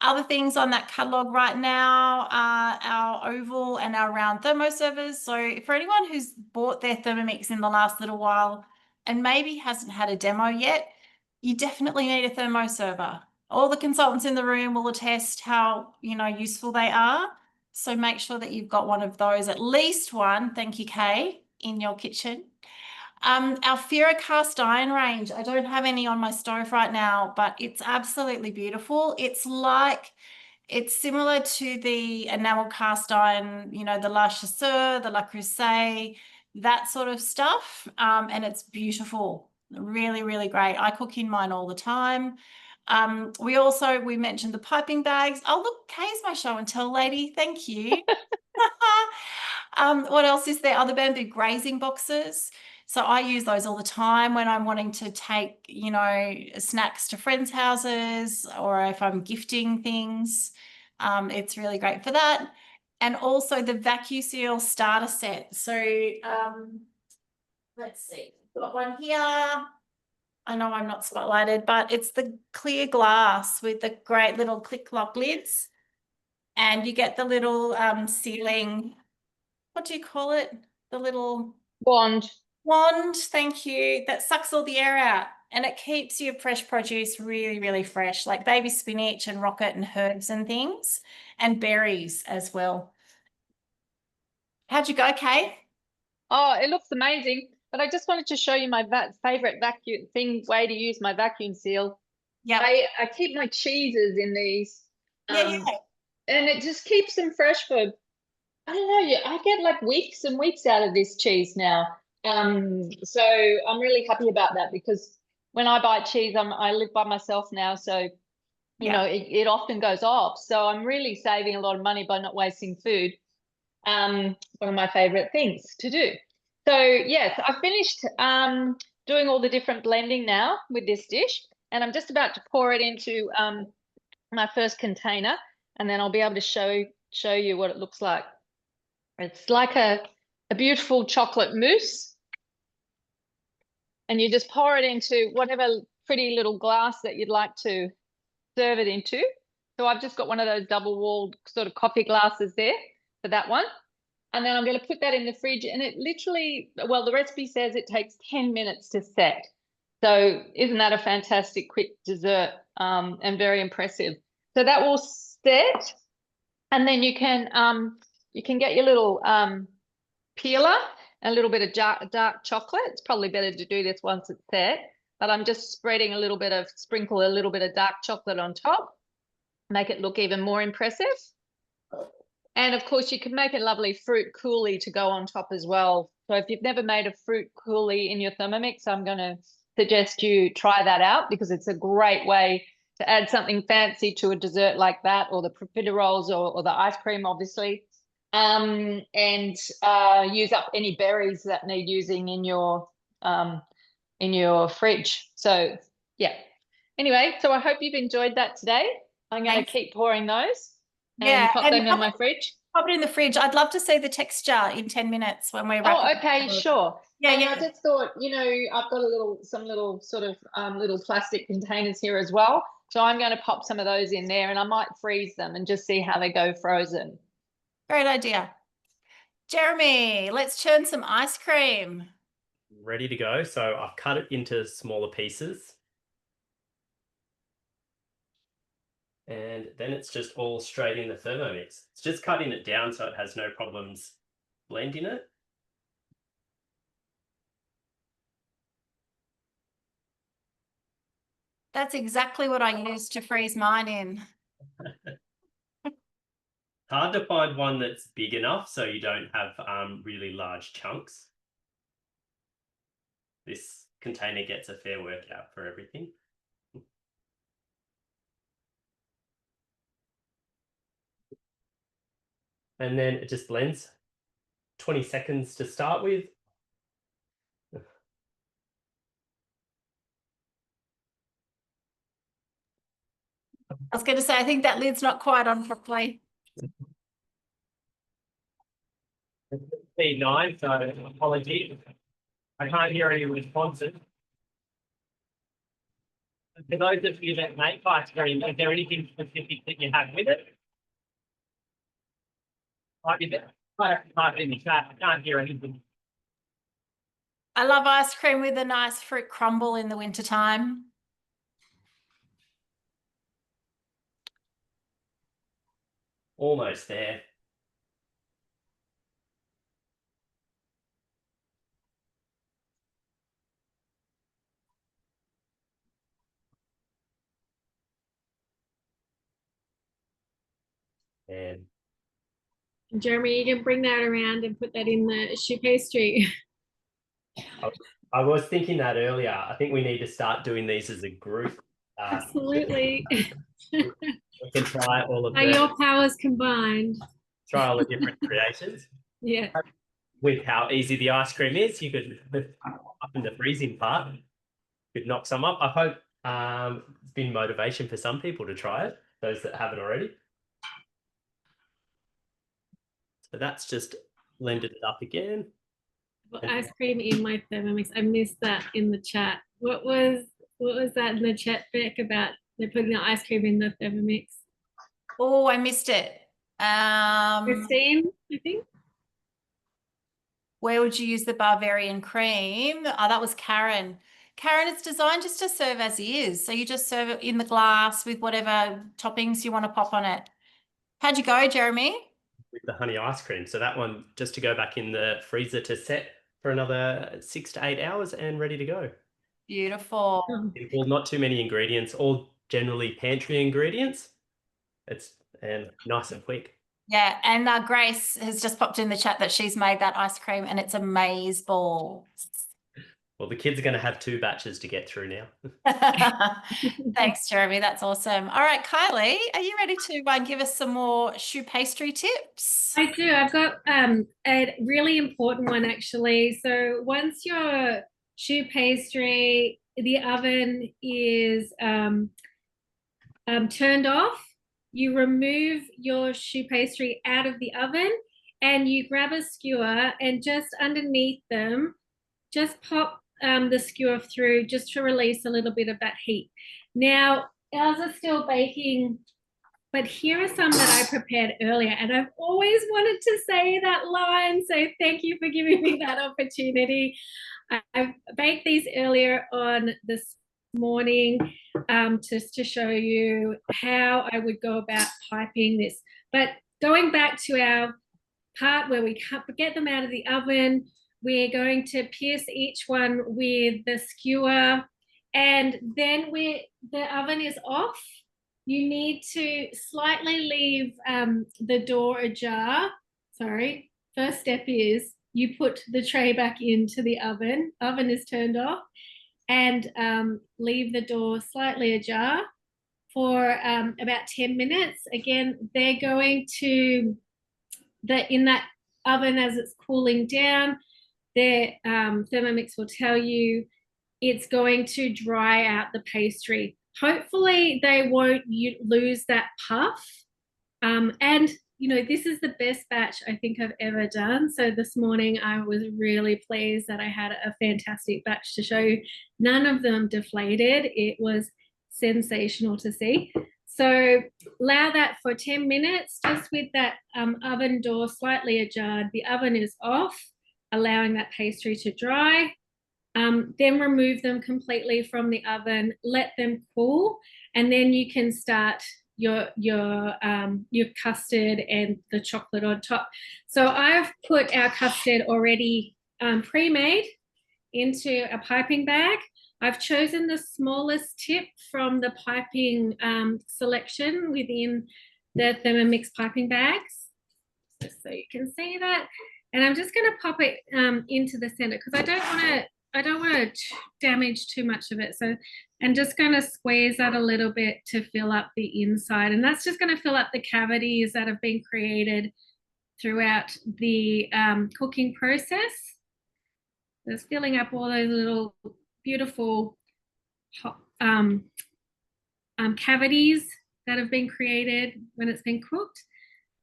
Other things on that catalog right now are our oval and our round thermoservers. So for anyone who's bought their Thermomix in the last little while and maybe hasn't had a demo yet, you definitely need a thermoserver. All the consultants in the room will attest how, useful they are. So make sure that you've got one of those, at least one, thank you, Kay, in your kitchen. Our Fira cast iron range, I don't have any on my stove right now, but it's absolutely beautiful. It's similar to the enamel cast iron, the La Chasseur, the La Creuset, that sort of stuff. And it's beautiful, really, really great. I cook in mine all the time. We mentioned the piping bags. Oh, look, Kay's my show and tell lady. Thank you. What else is there? The bamboo grazing boxes. So I use those all the time when I'm wanting to take, snacks to friends' houses or if I'm gifting things. It's really great for that. And also the VacuSeal starter set. So let's see. Got one here. I know I'm not spotlighted, but it's the clear glass with the great little click lock lids. And you get the little sealing, what do you call it? The little Wand. Thank you. That sucks all the air out and it keeps your fresh produce really, really fresh, like baby spinach and rocket and herbs and things, and berries as well. How'd you go, Kay? Oh, it looks amazing. But I just wanted to show you my favorite way to use my vacuum seal. Yeah. I keep my cheeses in these. Yeah. And it just keeps them fresh for, I don't know, I get like weeks and weeks out of this cheese now. So I'm really happy about that because when I buy cheese, I live by myself now, so it often goes off. So I'm really saving a lot of money by not wasting food. One of my favorite things to do. So yes, I've finished doing all the different blending now with this dish, and I'm just about to pour it into my first container, and then I'll be able to show you what it looks like. It's like a beautiful chocolate mousse, and you just pour it into whatever pretty little glass that you'd like to serve it into. So I've just got one of those double-walled sort of coffee glasses there for that one. And then I'm going to put that in the fridge, and it literally, well, the recipe says it takes 10 minutes to set. So isn't that a fantastic quick dessert and very impressive? So that will set, and then you can get your little peeler, a little bit of dark chocolate. It's probably better to do this once it's set, but I'm just sprinkle a little bit of dark chocolate on top, make it look even more impressive. And of course, you can make a lovely fruit coulis to go on top as well. So if you've never made a fruit coulis in your Thermomix, I'm going to suggest you try that out because it's a great way to add something fancy to a dessert like that, or the profiteroles or the ice cream, obviously, and use up any berries that need using in your fridge. So yeah. Anyway, so I hope you've enjoyed that today. I'm going to keep pouring those. And pop them in my fridge. pop it in the fridge. I'd love to see the texture in 10 minutes when we're Oh, wrapping. okay, sure. Yeah, And yeah. I just thought, I've got some little sort of little plastic containers here as well. So I'm going to pop some of those in there, and I might freeze them and just see how they go frozen. Great idea. Jeremy, let's churn some ice cream. Ready to go. So I've cut it into smaller pieces. And then it's just all straight in the Thermomix. It's just cutting it down so it has no problems blending it. That's exactly what I used to freeze mine in. Hard to find one that's big enough so you don't have really large chunks. This container gets a fair workout for everything. And then it just blends. 20 seconds to start with. I was going to say, I think that lid's not quite on properly. P9, so apologies. I can't hear any responses. For those of you that make ice cream, is there anything specific that you have with it? Might be there. I have to type it in the chat. I can't hear anything. I love ice cream with a nice fruit crumble in the wintertime. Almost there. And Jeremy, you can bring that around and put that in the choux pastry. I was thinking that earlier. I think we need to start doing these as a group. Absolutely. We can try all of Are your powers combined? try all the different creations. Yeah. With how easy the ice cream is, you could up in the freezing part, you could knock some up. I hope it's been motivation for some people to try it, those that haven't already. So that's just blended it up again. Well, ice cream in my Thermomix. I missed that in the chat. What was that in the chat, Beck, about they're putting the ice cream in the Thermomix? Oh, I missed it. Christine, I think. Where would you use the Bavarian cream? Oh, that was Karen. Karen, it's designed just to serve as is. So you just serve it in the glass with whatever toppings you want to pop on it. How'd you go, Jeremy? With the honey ice cream. So that one just to go back in the freezer to set for another 6 to 8 hours and ready to go. Beautiful. Well, not too many ingredients, all generally pantry ingredients. It's nice and quick. Yeah, and Grace has just popped in the chat that she's made that ice cream and it's amaze balls. Well, the kids are going to have 2 batches to get through now. Thanks, Jeremy. That's awesome. All right, Kylie, are you ready to give us some more choux pastry tips? I do. I've got a really important one, actually. So once your choux pastry, the oven is turned off, you remove your choux pastry out of the oven and you grab a skewer and just underneath them, just pop the skewer through just to release a little bit of that heat. Now, ours are still baking, but here are some that I prepared earlier, and I've always wanted to say that line, so thank you for giving me that opportunity. I've baked these earlier on this morning just to show you how I would go about piping this. But going back to our part where we get them out of the oven, we're going to pierce each one with the skewer, and then the oven is off. You need to slightly leave the door ajar. Sorry, first step is you put the tray back into the oven. Oven is turned off, and leave the door slightly ajar for about 10 minutes. Again, they're going to, in that oven as it's cooling down, their Thermomix will tell you it's going to dry out the pastry. Hopefully they won't lose that puff. And this is the best batch I think I've ever done. So this morning I was really pleased that I had a fantastic batch to show you. None of them deflated. It was sensational to see. So allow that for 10 minutes, just with that oven door slightly ajar. The oven is off, allowing that pastry to dry. Then remove them completely from the oven, let them cool, and then you can start your custard and the chocolate on top. So I've put our custard already pre-made into a piping bag. I've chosen the smallest tip from the piping selection within the Thermomix piping bags, just so you can see that. And I'm just going to pop it into the center because I don't want to damage too much of it. So I'm just going to squeeze that a little bit to fill up the inside, and that's just going to fill up the cavities that have been created throughout the cooking process. Just filling up all those little beautiful cavities that have been created when it's been cooked.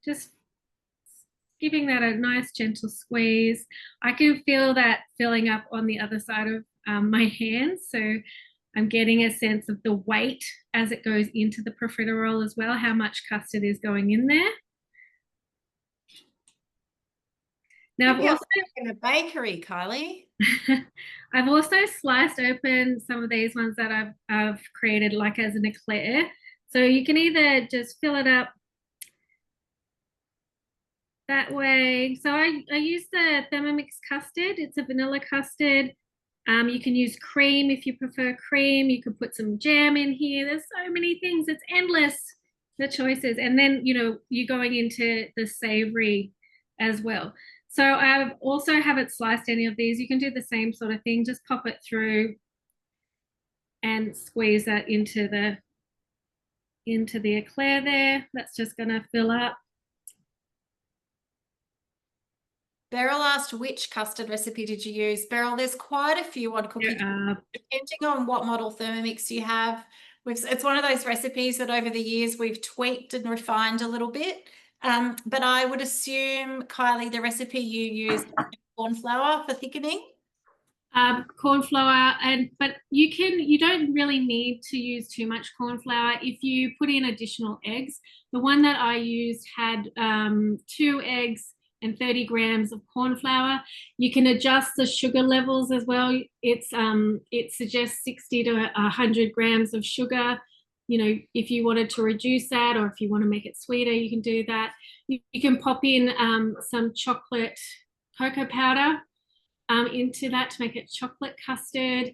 Just giving that a nice gentle squeeze. I can feel that filling up on the other side of my hands. So I'm getting a sense of the weight as it goes into the profiterole as well, how much custard is going in there. Now I've also in a bakery, Kylie. I've also sliced open some of these ones that I've created like as an eclair. So you can either just fill it up that way. So I use the Thermomix custard. It's a vanilla custard. You can use cream if you prefer cream. You could put some jam in here. There's so many things. It's endless, the choices. And then, you're going into the savory as well. So I also haven't sliced any of these. You can do the same sort of thing. Just pop it through and squeeze that into the eclair there. That's just going to fill up. Beryl asked, which custard recipe did you use? Beryl, there's quite a few on Cookie, depending on what model Thermomix you have. It's one of those recipes that over the years we've tweaked and refined a little bit. But I would assume, Kylie, the recipe you use corn flour for thickening. Corn flour, but you don't really need to use too much corn flour if you put in additional eggs. The one that I used had 2 eggs and 30 grams of corn flour. You can adjust the sugar levels as well. It suggests 60 to 100 grams of sugar. If you wanted to reduce that, or if you want to make it sweeter, you can do that. You can pop in some chocolate cocoa powder into that to make it chocolate custard.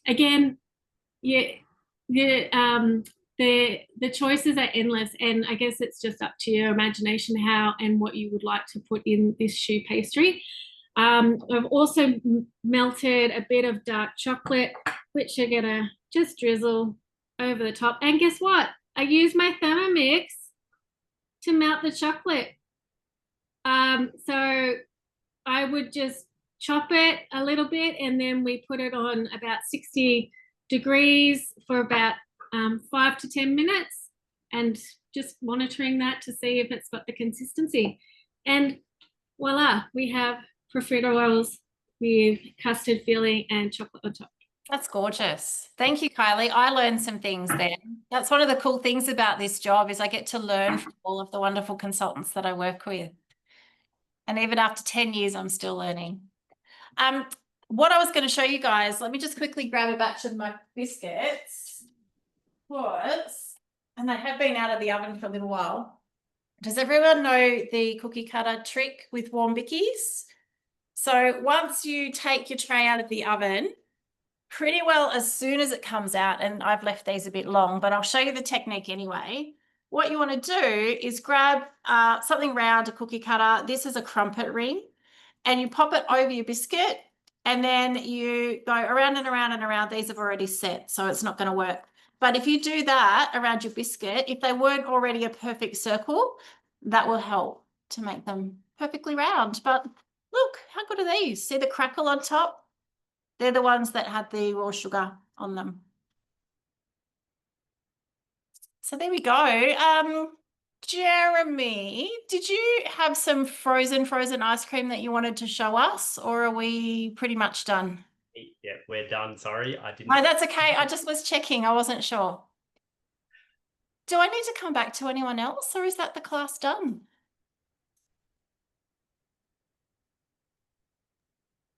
Again, the choices are endless, and I guess it's just up to your imagination how and what you would like to put in this choux pastry. I've also melted a bit of dark chocolate, which you're gonna just drizzle over the top. And guess what? I use my Thermomix to melt the chocolate. So I would just chop it a little bit, and then we put it on about 60 degrees for about 5 to 10 minutes, and just monitoring that to see if it's got the consistency. And voila, we have profiteroles with custard filling and chocolate on top. That's gorgeous. Thank you, Kylie. I learned some things there. That's one of the cool things about this job, is I get to learn from all of the wonderful consultants that I work with. And even after 10 years, I'm still learning. What I was going to show you guys, let me just quickly grab a batch of my biscuits. And they have been out of the oven for a little while. Does everyone know the cookie cutter trick with warm bickies? So once you take your tray out of the oven, pretty well as soon as it comes out, and I've left these a bit long, but I'll show you the technique anyway. What you want to do is grab something round, a cookie cutter. This is a crumpet ring, and you pop it over your biscuit, and then you go around and around and around. These have already set, so it's not going to work. But if you do that around your biscuit, if they weren't already a perfect circle, that will help to make them perfectly round. But look, how good are these? See the crackle on top? They're the ones that had the raw sugar on them. So there we go. Jeremy, did you have some frozen ice cream that you wanted to show us, or are we pretty much done? Yeah, we're done. Sorry, I didn't. No, that's okay. I just was checking. I wasn't sure. Do I need to come back to anyone else, or is that the class done?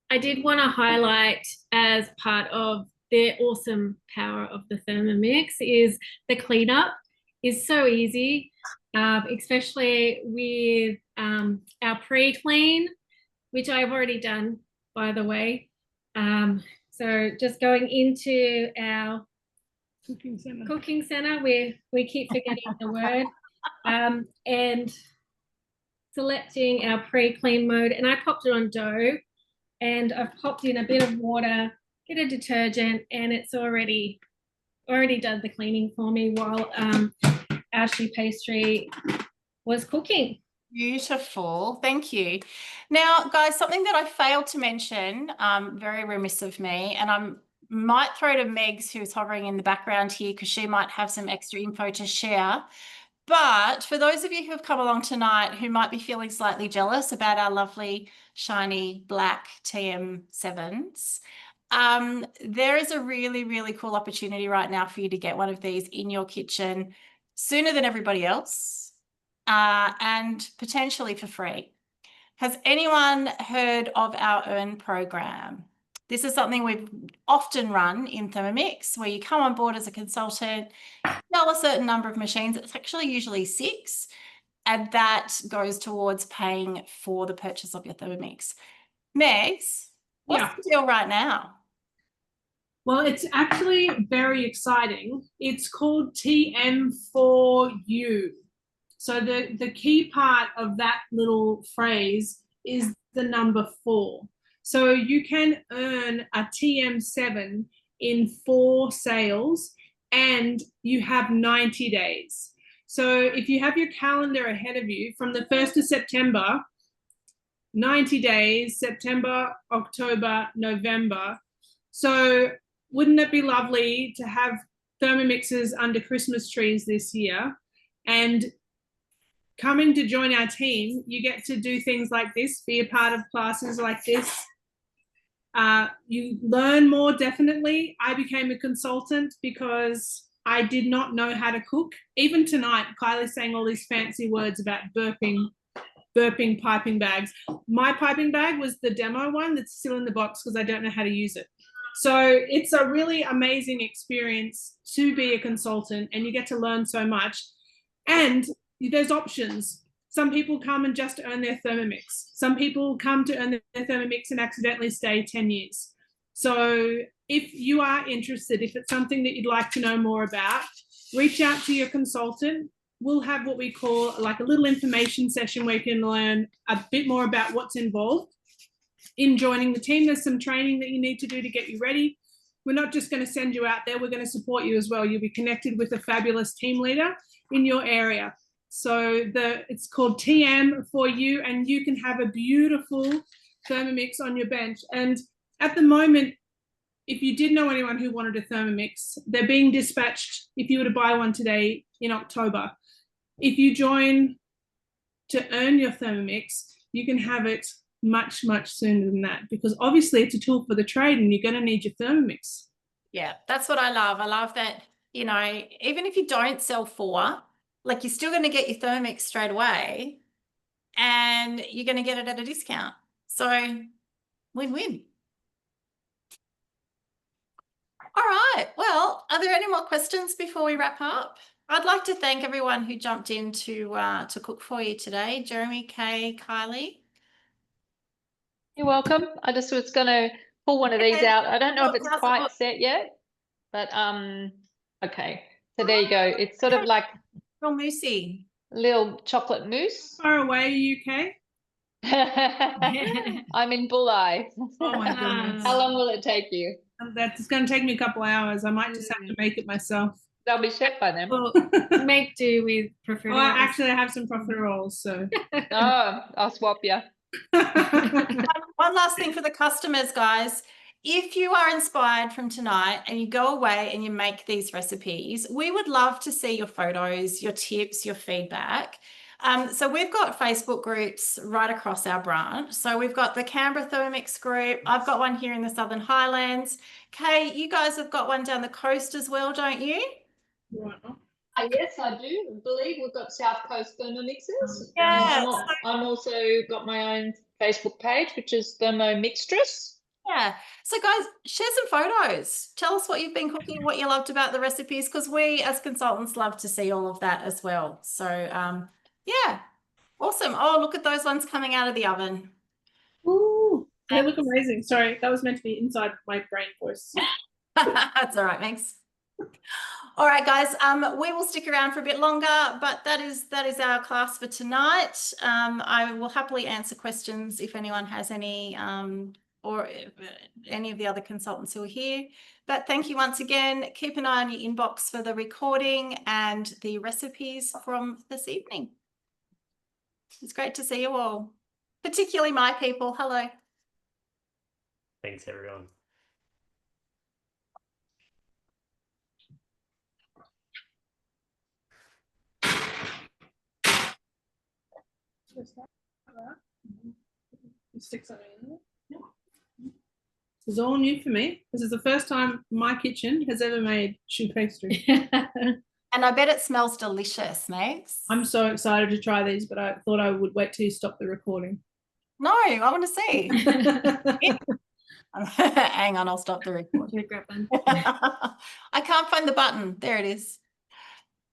I did want to highlight, as part of the awesome power of the Thermomix, is the cleanup is so easy, especially with our pre-clean, which I've already done, by the way. So just going into our cooking center, we keep forgetting the word, and selecting our pre-clean mode, and I popped it on dough. And I've popped in a bit of water, bit of detergent, and it's already done the cleaning for me while our choux pastry was cooking. Beautiful. Thank you. Now, guys, something that I failed to mention, very remiss of me, and I might throw to Megs, who's hovering in the background here, because she might have some extra info to share. But for those of you who have come along tonight who might be feeling slightly jealous about our lovely shiny black TM7s, there is a really, really cool opportunity right now for you to get one of these in your kitchen sooner than everybody else, and potentially for free. Has anyone heard of our Earn program? This is something we've often run in Thermomix, where you come on board as a consultant, sell a certain number of machines. It's actually usually 6, and that goes towards paying for the purchase of your Thermomix. Megs, what's the deal right now? Well, it's actually very exciting. It's called TM4U. So the key part of that little phrase is the number 4. So you can earn a TM7 in 4 sales, and you have 90 days. So if you have your calendar ahead of you, from the 1st of September, 90 days, September, October, November. So wouldn't it be lovely to have Thermomixes under Christmas trees this year? And coming to join our team, you get to do things like this, be a part of classes like this. You learn more, definitely. I became a consultant because I did not know how to cook. Even tonight, Kylie's saying all these fancy words about burping piping bags. My piping bag was the demo one that's still in the box because I don't know how to use it. So it's a really amazing experience to be a consultant, and you get to learn so much. And there's options. Some people come and just earn their Thermomix. Some people come to earn their Thermomix and accidentally stay 10 years. So if you are interested, if it's something that you'd like to know more about, reach out to your consultant. We'll have what we call like a little information session where you can learn a bit more about what's involved in joining the team. There's some training that you need to do to get you ready. We're not just going to send you out there, we're going to support you as well. You'll be connected with a fabulous team leader in your area. So it's called TM4U, and you can have a beautiful Thermomix on your bench. And at the moment, if you did know anyone who wanted a Thermomix, they're being dispatched if you were to buy one today in October. If you join to earn your Thermomix, you can have it much, much sooner than that, because obviously it's a tool for the trade and you're going to need your Thermomix. Yeah, that's what I love. I love that, you know, even if you don't sell 4, like you're still going to get your Thermomix straight away and you're going to get it at a discount. So win-win. All right. Well, are there any more questions before we wrap up? I'd like to thank everyone who jumped in to cook for you today. Jeremy, Kay, Kylie. You're welcome. I just was going to pull one of these out. I don't know if it's quite set yet, but okay. So there you go. It's sort of like Little moussey. Little chocolate mousse. Far away, UK? I'm in Bulli. Oh my goodness. How long will it take you? That's going to take me a couple of hours. I might just have to make it myself. They'll be chef by then. Well, make do with profiteroles. Well, actually, I have some profiteroles, so. Oh, I'll swap you. One last thing for the customers, guys. if you are inspired from tonight and you go away and you make these recipes, we would love to see your photos, your tips, your feedback. So we've got Facebook groups right across our branch. So we've got the Canberra Thermomix group. I've got one here in the Southern Highlands. Kay, you guys have got one down the coast as well, don't you? Right. Yes, I do. I believe we've got South Coast Thermomixes. Yeah, I'm also got my own Facebook page, which is Thermomixtress. Yeah. So guys, share some photos. Tell us what you've been cooking, what you loved about the recipes, because we as consultants love to see all of that as well. So yeah, awesome. Oh, look at those ones coming out of the oven. Ooh, they look amazing. Sorry, that was meant to be inside my brain voice. That's all right, thanks. All right, guys, we will stick around for a bit longer, but that is our class for tonight. I will happily answer questions if anyone has any, or any of the other consultants who are here. But thank you once again. Keep an eye on your inbox for the recording and the recipes from this evening. It's great to see you all, particularly my people. Hello. Thanks, everyone. Stick something in there. This is all new for me. This is the first time my kitchen has ever made choux pastry. And I bet it smells delicious, Max. I'm so excited to try these, but I thought I would wait till you stop the recording. No, I want to see. Hang on, I'll stop the recording. I can't find the button. There it is.